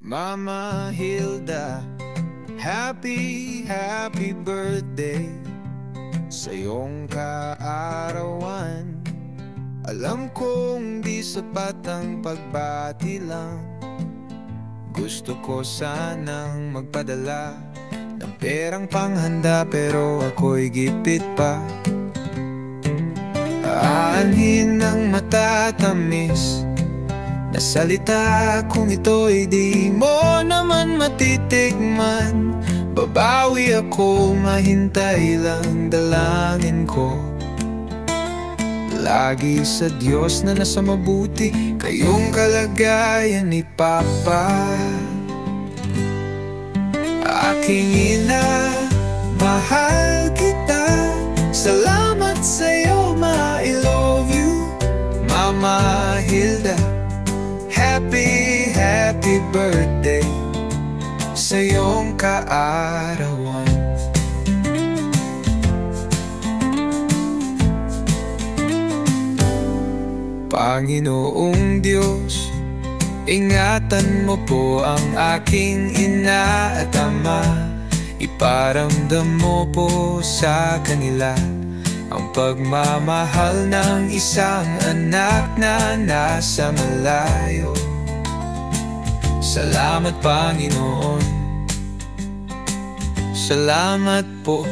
Mama Hilda, happy birthday sa iyong kaarawan. Alam kong di sapat ang pagbati lang. Gusto ko sanang magpadala ng perang panghanda, pero ako'y gipit pa. Aanhin ng matatamis na salita kung ito'y di mo naman matitikman. Babawi ako, mahintay lang, dalangin ko lagi sa Diyos na nasa mabuti kayong kalagayan ni Papa. Aking ina, mahal kita. Salamat sa'yo, ma, I love you. Mama Hilda, happy birthday sa iyong kaarawan. Panginoong Diyos, ingatan mo po ang aking ina at ama. Iparamdam mo po sa kanila ang pagmamahal ng isang anak na nasa malayo. Salamat, Panginoon. Salamat po.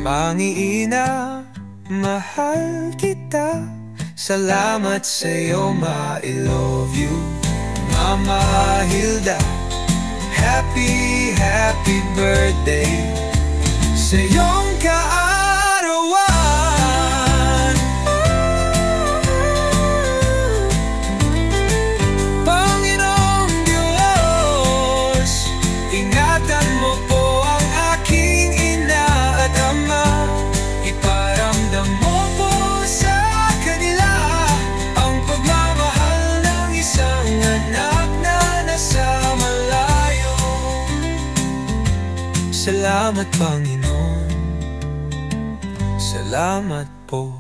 Mangiina, mahal kita. Salamat sa'yo, ma, I love you. Mama Hilda, happy birthday sa iyong kaarawan. Panginoong Diyos, ingatan mo po ang aking ina at ama. Iparamdam mo po sa kanila ang pagmamahal ng isang anak na nasa malayo. Salamat, Panginoon. Salamat po.